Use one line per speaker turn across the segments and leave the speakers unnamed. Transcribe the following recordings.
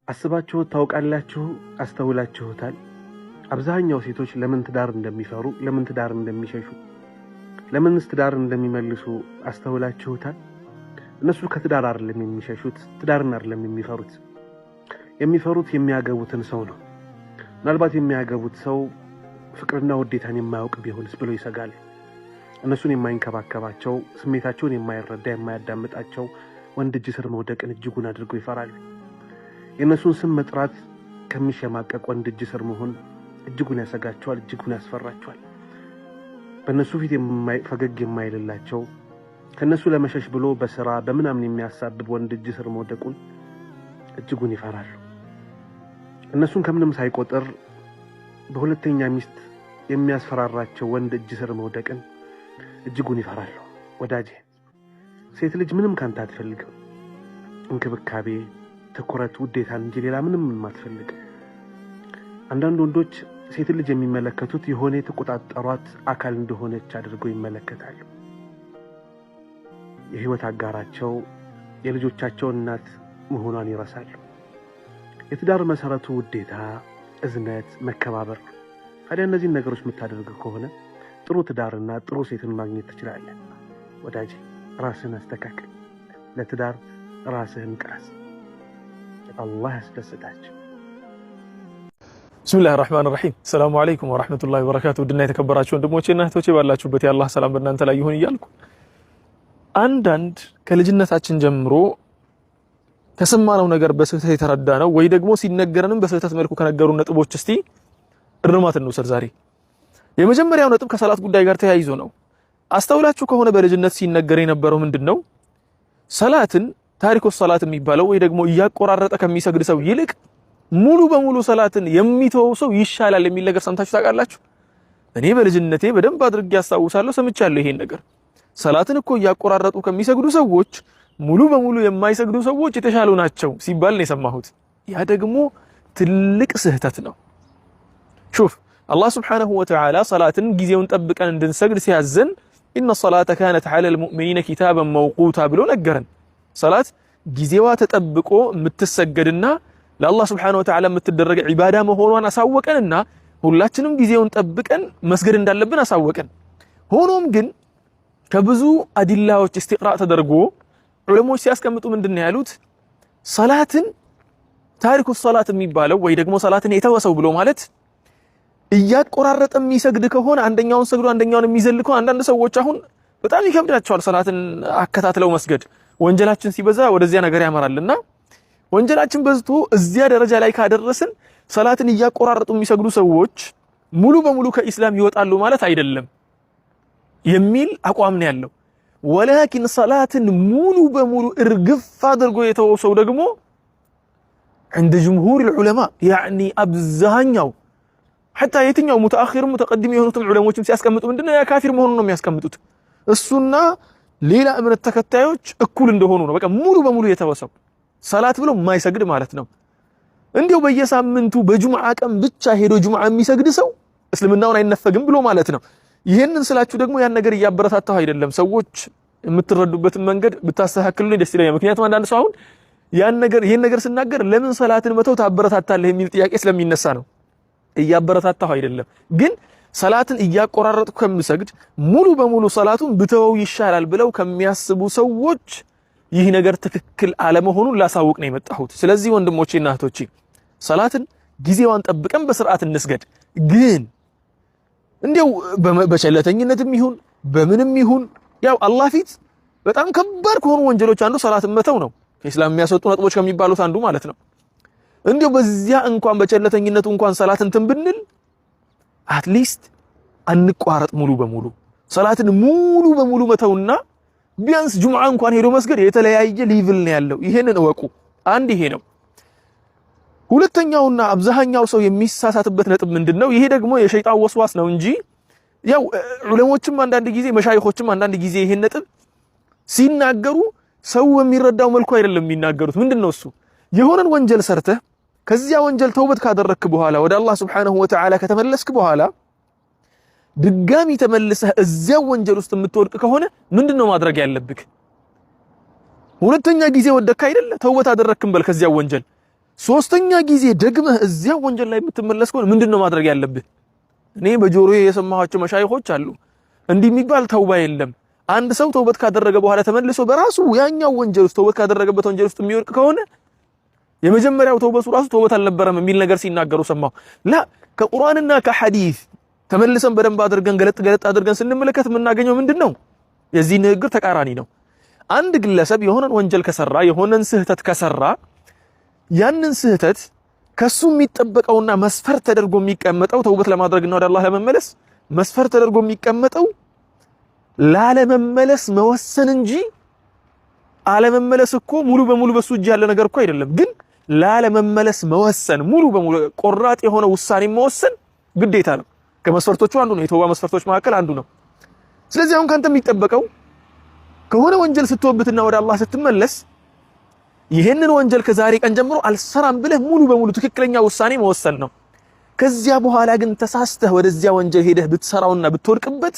አስባችሁ ታውቃላችሁ? አስተውላችሁታል? አብዛኛው ሴቶች ለምን ትዳር እንደሚፈሩ፣ ለምን ትዳር እንደሚሸሹ፣ ለምንስ ትዳር እንደሚመልሱ አስተውላችሁታል? እነሱ ከትዳር አይደለም የሚሸሹት፣ ትዳርን አይደለም የሚፈሩት። የሚፈሩት የሚያገቡትን ሰው ነው። ምናልባት የሚያገቡት ሰው ፍቅርና ውዴታን የማያውቅ ቢሆንስ ብሎ ይሰጋል። እነሱን የማይንከባከባቸው፣ ስሜታቸውን የማይረዳ የማያዳምጣቸው ወንድ እጅ ስር መውደቅን እጅጉን አድርገው ይፈራሉ። የእነሱን ስም መጥራት ከሚሸማቀቅ ወንድ እጅ ስር መሆን እጅጉን ያሰጋቸዋል፣ እጅጉን ያስፈራቸዋል። በእነሱ ፊት ፈገግ የማይልላቸው፣ ከእነሱ ለመሸሽ ብሎ በስራ በምናምን የሚያሳብብ ወንድ እጅ ስር መውደቁን እጅጉን ይፈራሉ። እነሱን ከምንም ሳይቆጥር በሁለተኛ ሚስት የሚያስፈራራቸው ወንድ እጅ ስር መውደቅን እጅጉን ይፈራሉ። ወዳጄ፣ ሴት ልጅ ምንም ካንተ አትፈልግም። እንክብካቤ፣ ትኩረት፣ ውዴታን እንጂ ሌላ ምንም አትፈልግም። አንዳንድ ወንዶች ሴት ልጅ የሚመለከቱት የሆነ የተቆጣጠሯት አካል እንደሆነች አድርገው ይመለከታሉ። የህይወት አጋራቸው፣ የልጆቻቸው እናት መሆኗን ይረሳሉ። የትዳር መሰረቱ ውዴታ፣ እዝነት፣ መከባበር። ታዲያ እነዚህን ነገሮች የምታደርግ ከሆነ ጥሩ ትዳርና ጥሩ ሴትን ማግኘት ትችላለህ። ወዳጄ፣ ራስህን አስተካክል። ለትዳር ራስህን ቅረጽ። አላህ ያስደስታችሁ።
ብስሚላህ ራህማን ራሂም። ሰላሙ አለይኩም ወራህመቱላሂ ወበረካቱሁ። ውድና የተከበራችሁ ወንድሞቼና እህቶቼ ባላችሁበት የአላህ ሰላም በእናንተ ላይ ይሁን እያልኩ አንዳንድ ከልጅነታችን ጀምሮ ከሰማነው ነገር በስህተት የተረዳነው ወይ ደግሞ ሲነገረንም በስህተት መልኩ ከነገሩ ነጥቦች እስቲ እርማት እንውሰድ ዛሬ። የመጀመሪያው ነጥብ ከሰላት ጉዳይ ጋር ተያይዞ ነው። አስተውላችሁ ከሆነ በልጅነት ሲነገር የነበረው ምንድነው? ሰላትን ታሪኩ ሰላት የሚባለው ወይ ደግሞ እያቆራረጠ ከሚሰግድ ሰው ይልቅ ሙሉ በሙሉ ሰላትን የሚተወው ሰው ይሻላል የሚል ነገር ሰምታችሁ ታውቃላችሁ? እኔ በልጅነቴ በደንብ አድርጌ ያስታውሳለሁ፣ ሰምቻለሁ ይሄን ነገር። ሰላትን እኮ እያቆራረጡ ከሚሰግዱ ሰዎች ሙሉ በሙሉ የማይሰግዱ ሰዎች የተሻሉ ናቸው ሲባል ነው የሰማሁት። ያ ደግሞ ትልቅ ስህተት ነው። ሹፍ አላህ ሱብሓነሁ ወተዓላ ሰላትን ጊዜውን ጠብቀን እንድንሰግድ ሲያዘን ኢነ ሰላተ ካነት ዐለል ሙእሚኒነ ኪታበን መውቁታ ብሎ ነገረን። ሰላት ጊዜዋ ተጠብቆ የምትሰገድና ለአላህ ሱብሓነሁ ወተዓላ የምትደረግ ዒባዳ መሆኗን አሳወቀንና ሁላችንም ጊዜውን ጠብቀን መስገድ እንዳለብን አሳወቀን። ሆኖም ግን ከብዙ አዲላዎች ኢስቲቅራእ ተደርጎ ዑለሞች ሲያስቀምጡ ምንድነው ያሉት? ሰላትን ታሪኩ ሰላት የሚባለው ወይ ደግሞ ሰላትን የተወሰው ብሎ ማለት እያቆራረጠ የሚሰግድ ከሆነ አንደኛውን ሰግዶ አንደኛውን የሚዘል ከሆነ አንዳንድ ሰዎች አሁን በጣም ይከብዳቸዋል ሰላትን አከታትለው መስገድ። ወንጀላችን ሲበዛ ወደዚያ ነገር ያመራልና ወንጀላችን በዝቶ እዚያ ደረጃ ላይ ካደረስን ሰላትን እያቆራረጡ የሚሰግዱ ሰዎች ሙሉ በሙሉ ከኢስላም ይወጣሉ ማለት አይደለም የሚል አቋም ነው ያለው። ወላኪን ሰላትን ሙሉ በሙሉ እርግፍ አድርጎ የተወው ሰው ደግሞ عند جمهور العلماء يعني አብዛኛው حتى የትኛው ሙተአኺርም ሙተቀድም የሆኑትም ዑለሞችም ሲያስቀምጡ ምንድነው ያ ካፊር መሆኑን ነው የሚያስቀምጡት። እሱና ሌላ እምነት ተከታዮች እኩል እንደሆኑ ነው። በቃ ሙሉ በሙሉ የተወሰው ሰላት ብሎ የማይሰግድ ማለት ነው። እንዲያው በየሳምንቱ በጁምዓ ቀን ብቻ ሄዶ ጁምዓ የሚሰግድ ሰው እስልምናውን አይነፈግም ብሎ ማለት ነው። ይሄንን ስላችሁ ደግሞ ያን ነገር እያበረታታው አይደለም። ሰዎች የምትረዱበትን መንገድ ብታስተካክሉ ደስ ይለኛል። ምክንያቱም አንዳንድ ሰው አሁን ይሄን ነገር ስናገር ለምን ሰላትን መተው ታበረታታለህ የሚል ጥያቄ ስለሚነሳ ነው። እያበረታታው አይደለም፣ ግን ሰላትን እያቆራረጡ ከምሰግድ ሙሉ በሙሉ ሰላቱን ብተወው ይሻላል ብለው ከሚያስቡ ሰዎች ይህ ነገር ትክክል አለመሆኑን ላሳውቅ ነው የመጣሁት። ስለዚህ ወንድሞቼና እህቶቼ ሰላትን ጊዜዋን ጠብቀን በስርዓት እንስገድ። ግን እንዲያው በቸለተኝነትም ይሁን በምንም ይሁን ያው አላህ ፊት በጣም ከባድ ከሆኑ ወንጀሎች አንዱ ሰላትን መተው ነው። ከኢስላም የሚያስወጡ ነጥቦች ከሚባሉት አንዱ ማለት ነው። እንዲያው በዚያ እንኳን በቸለተኝነቱ እንኳን ሰላትን እንትን ብንል አትሊስት አንቋረጥ ሙሉ በሙሉ ሰላትን ሙሉ በሙሉ መተውና ቢያንስ ጁምዓ እንኳን ሄዶ መስገድ የተለያየ ሌቭል ነው ያለው። ይሄንን እወቁ። አንድ ይሄ ነው። ሁለተኛውና አብዛኛው ሰው የሚሳሳትበት ነጥብ ምንድነው? ይሄ ደግሞ የሸይጣን ወስዋስ ነው እንጂ ያው ዑለሞችም አንዳንድ ጊዜ መሻይኾችም አንዳንድ ጊዜ ይሄን ነጥብ ሲናገሩ ሰው በሚረዳው መልኩ አይደለም የሚናገሩት። ምንድነው እሱ? የሆነን ወንጀል ሰርተህ ከዚያ ወንጀል ተውበት ካደረክ በኋላ ወደ አላህ Subhanahu Wa Ta'ala ከተመለስክ በኋላ ድጋሚ ተመልሰህ እዚያው ወንጀል ውስጥ የምትወድቅ ከሆነ ምንድነው ማድረግ ያለብህ? ሁለተኛ ጊዜ ወደካ አይደለ ተውበት አደረክም በል ከዚያው ወንጀል ሶስተኛ ጊዜ ደግመህ እዚያ ወንጀል ላይ የምትመለስ ከሆነ ምንድነው ማድረግ ያለብህ? እኔ በጆሮዬ የሰማኋቸው መሻይኾች አሉ እንዲህ የሚባል ተውባ የለም። አንድ ሰው ተውበት ካደረገ በኋላ ተመልሶ በራሱ ያኛው ወንጀል ውስጥ ተውበት ካደረገበት ወንጀል ውስጥ የሚወርቅ ከሆነ የመጀመሪያው ተውበቱ ራሱ ተውበት አልነበረም የሚል ነገር ሲናገሩ ሰማሁ። ላ ከቁርአንና ከሐዲስ ተመልሰን በደንብ አድርገን ገለጥ አድርገን ስንመለከት የምናገኘው ምንድነው? የዚህ ንግግር ተቃራኒ ነው። አንድ ግለሰብ የሆነን ወንጀል ከሰራ የሆነን ስህተት ከሰራ ያንን ስህተት ከሱ የሚጠበቀውና መስፈርት ተደርጎ የሚቀመጠው ተውበት ለማድረግና ወደ አላህ ለመመለስ መስፈርት ተደርጎ የሚቀመጠው ላለመመለስ መወሰን እንጂ አለመመለስ እኮ ሙሉ በሙሉ በሱ እጅ ያለ ነገር እኮ አይደለም። ግን ላለመመለስ መወሰን ሙሉ በሙሉ ቆራጥ የሆነ ውሳኔ መወሰን ግዴታ ነው። ከመስፈርቶቹ አንዱ ነው። የተውባ መስፈርቶች መካከል አንዱ ነው። ስለዚህ አሁን ካንተ የሚጠበቀው ከሆነ ወንጀል ስትወብትና ወደ አላህ ስትመለስ ይሄንን ወንጀል ከዛሬ ቀን ጀምሮ አልሰራም ብለህ ሙሉ በሙሉ ትክክለኛ ውሳኔ መወሰን ነው። ከዚያ በኋላ ግን ተሳስተህ ወደዚያ ወንጀል ሄደህ ብትሰራውና ብትወድቅበት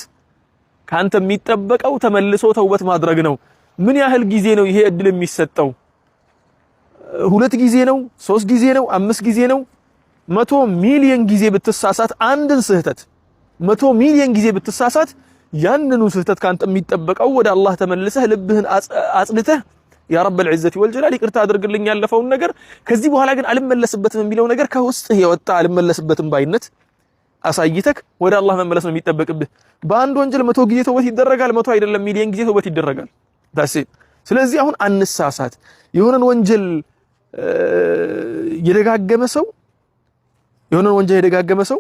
ካንተ የሚጠበቀው ተመልሶ ተውበት ማድረግ ነው። ምን ያህል ጊዜ ነው ይሄ እድል የሚሰጠው? 2 ጊዜ ነው? 3 ጊዜ ነው? 5 ጊዜ ነው? 100 ሚሊዮን ጊዜ ብትሳሳት አንድን ስህተት 100 ሚሊዮን ጊዜ ብትሳሳት ያንኑ ስህተት ካንተ የሚጠበቀው ወደ አላህ ተመልሰህ ልብህን አጽድተህ ያ ረብል ዒዘቲ ወልጀላል ይቅርታ አድርግልኝ ያለፈውን ነገር ከዚህ በኋላ ግን አልመለስበትም የሚለው ነገር ከውስጥህ የወጣ አልመለስበትም ባይነት አሳይተክ ወደ አላህ መመለስ ነው የሚጠበቅብህ። በአንድ ወንጀል 100 ጊዜ ተውበት ይደረጋል፣ 100 አይደለም ሚሊዮን ጊዜ ተውበት ይደረጋል። ታሲ ስለዚህ አሁን አንሳሳት። የሆነን ወንጀል የደጋገመ ሰው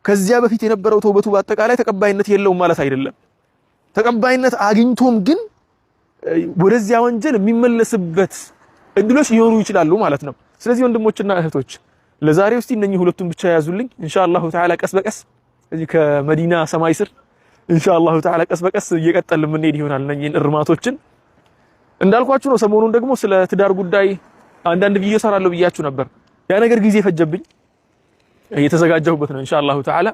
ከዚያ በፊት የነበረው ተውበቱ በአጠቃላይ ተቀባይነት የለውም ማለት አይደለም። ተቀባይነት አግኝቶም ግን ወደዚያ ወንጀል የሚመለስበት እድሎች ሊኖሩ ይችላሉ ማለት ነው። ስለዚህ ወንድሞችና እህቶች ለዛሬው እስቲ እነኚህ ሁለቱን ብቻ ያዙልኝ። ኢንሻአላሁ ተዓላ ቀስ በቀስ እዚህ ከመዲና ሰማይ ስር ኢንሻአላሁ ተዓላ ቀስ በቀስ እየቀጠልን የምንሄድ ይሆናል። እነኚህን እርማቶችን እንዳልኳችሁ ነው። ሰሞኑን ደግሞ ስለ ትዳር ጉዳይ አንዳንድ ቪዲዮ ሰራለሁ ብያችሁ ነበር። ያ ነገር ጊዜ ፈጀብኝ። እየተዘጋጀሁበት ነው። ኢንሻአላሁ ተዓላ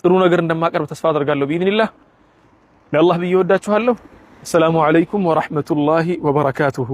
ጥሩ ነገር እንደማቀርብ ተስፋ አደርጋለሁ። ቢኢዝኒላህ ለአላህ ብዬ ወዳችኋለሁ። السلام عليكم ورحمة الله وبركاته.